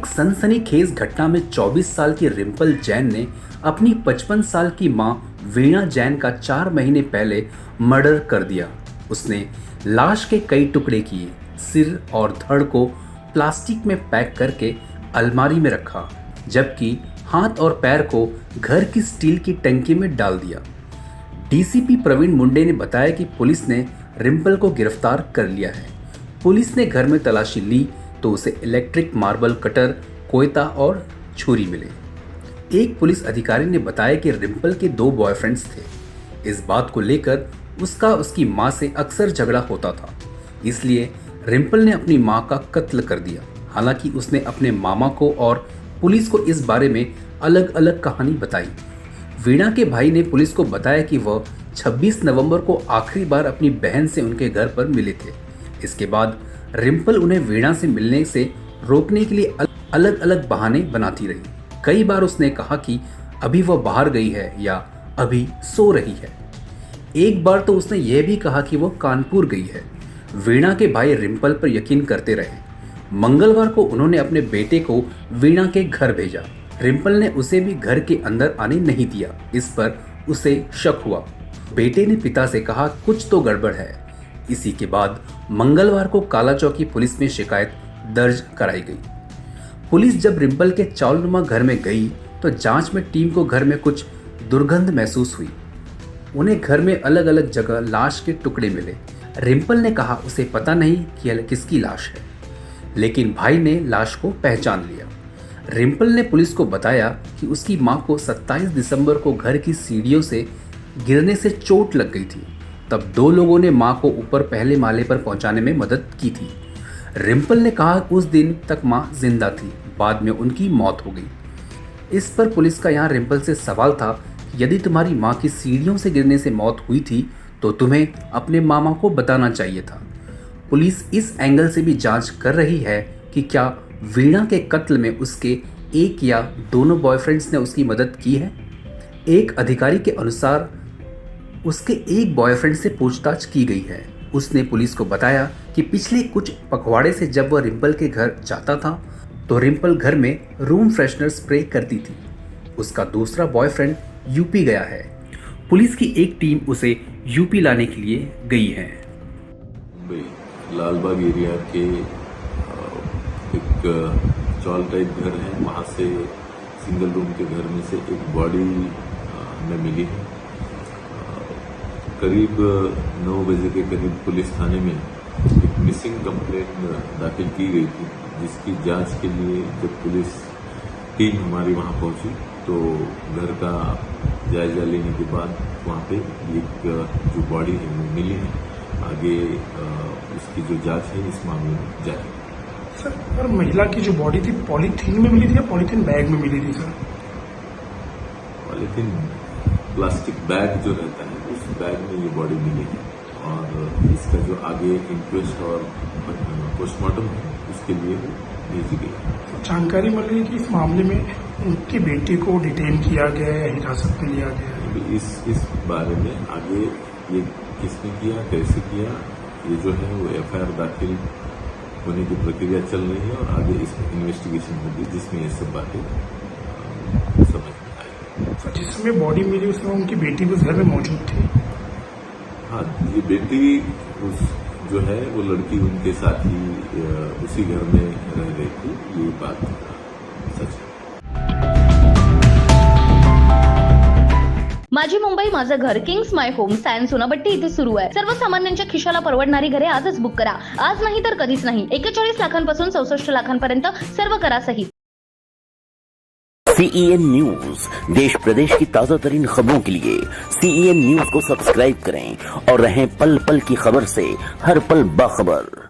एक सनसनीखेज घटना में 24 साल की रिम्पल जैन ने अपनी 55 साल की मां वीणा जैन का 4 महीने पहले मर्डर कर दिया। उसने लाश के कई टुकड़े किए, सिर और धड़ को प्लास्टिक में पैक करके अलमारी में रखा, जबकि हाथ और पैर को घर की स्टील की टंकी में डाल दिया। डीसीपी प्रवीण मुंडे ने बताया कि पुलिस ने रिम्पल को गिरफ्तार कर लिया है। पुलिस ने घर में तलाशी ली तो उसे इलेक्ट्रिक मार्बल कटर, कोयता और छुरी मिले। एक पुलिस अधिकारी ने बताया कि रिम्पल के 2 बॉयफ्रेंड्स थे। इस बात को लेकर उसका उसकी मां से अक्सर झगड़ा होता था, इसलिए रिम्पल ने अपनी मां का कत्ल कर दिया। हालांकि उसने अपने मामा को और पुलिस को इस बारे में अलग अलग कहानी बताई। वीणा के भाई ने पुलिस को बताया कि वह 26 नवंबर को आखिरी बार अपनी बहन से उनके घर पर मिले थे। इसके बाद रिम्पल उन्हें वीणा से मिलने से रोकने के लिए अलग अलग बहाने बनाती रही। कई बार उसने कहा कि अभी वह बाहर गई है या अभी सो रही है। एक बार तो उसने यह भी कहा कि वह कानपुर गई है। वीणा के भाई रिम्पल पर यकीन करते रहे। मंगलवार को उन्होंने अपने बेटे को वीणा के घर भेजा। रिम्पल ने उसे भी घर के अंदर आने नहीं दिया। इस पर उसे शक हुआ। बेटे ने पिता से कहा कुछ तो गड़बड़ है। इसी के बाद मंगलवार को काला चौकी पुलिस में शिकायत दर्ज कराई गई। पुलिस जब रिम्पल के चावलनुमा घर में गई तो जांच में टीम को घर में कुछ दुर्गंध महसूस हुई। उन्हें घर में अलग अलग जगह लाश के टुकड़े मिले। रिम्पल ने कहा उसे पता नहीं कि यह किसकी लाश है, लेकिन भाई ने लाश को पहचान लिया। रिम्पल ने पुलिस को बताया कि उसकी मां को 27 दिसंबर को घर की सीढ़ियों से गिरने से चोट लग गई थी। तब 2 लोगों ने मां को ऊपर पहले माले पर पहुंचाने में मदद की थी। रिम्पल ने कहा उस दिन तक मां जिंदा थी, बाद में उनकी मौत हो गई। इस पर पुलिस का यहाँ रिम्पल से सवाल था, यदि तुम्हारी मां की सीढ़ियों से गिरने से मौत हुई थी तो तुम्हें अपने मामा को बताना चाहिए था। पुलिस इस एंगल से भी जांच कर रही है कि क्या वीणा के कत्ल में उसके एक या दोनों बॉयफ्रेंड्स ने उसकी मदद की है। एक अधिकारी के अनुसार उसके एक बॉयफ्रेंड से पूछताछ की गई है। उसने पुलिस को बताया कि पिछले कुछ पखवाड़े से जब वह रिम्पल के घर जाता था तो रिम्पल घर में रूम फ्रेशनर स्प्रे करती थी। उसका दूसरा बॉयफ्रेंड यूपी गया है। पुलिस की एक टीम उसे यूपी लाने के लिए गई है। लालबाग एरिया के एक चॉल टाइप घर है, वहाँ से सिंगल रूम के घर में से एक बॉडी हमें मिली है। करीब 9 बजे के करीब पुलिस थाने में एक मिसिंग कंप्लेंट दाखिल की गई थी, जिसकी जांच के लिए जब पुलिस टीम हमारी वहाँ पहुंची तो घर का जायजा लेने के बाद वहाँ पे एक जो बॉडी है वो मिली है। आगे उसकी जो जांच है इस मामले में जारी है। सर, पर महिला की जो बॉडी थी पॉलीथीन में मिली थी या पॉलीथीन बैग में मिली थी? सर, पॉलीथीन प्लास्टिक बैग जो रहता है उस बैग में ये बॉडी मिली है और इसका जो आगे इंक्वेस्ट और पोस्टमार्टम है उसके लिए भेजी गई। जानकारी मिल रही है कि इस मामले में उनके बेटे को डिटेन किया गया है, हिरासत में लिया गया है। इस बारे में आगे ये किसने किया, कैसे किया, ये जो है वो एफआईआर दाखिल होने की प्रक्रिया चल रही है और आगे इसमें इन्वेस्टिगेशन होगी जिसमें ये सब बातें समझ में आएगी। जिसमें बॉडी मिली उसमें उनकी बेटी भी उस घर में मौजूद थी। हाँ, ये बेटी उस जो है वो लड़की उनके साथ ही उसी घर में रह रही थी, ये बात सच है। माझी मुंबई माझं घर Kings my home science Sonapatti इथे सुरू आहे। सर्वसामान्यांच्या खिशाला परवडणारी घरे आजच बुक करा। आज नाही तर कधीच नाही। 41 लाखांपासून 64 लाखांपर्यंत सर्व करा सहित। CEN न्यूज देश प्रदेश की ताजा तरीन खबरों के लिए CEN न्यूज को सब्सक्राइब करें और रहें पल पल की खबर से हर पल बाखबर।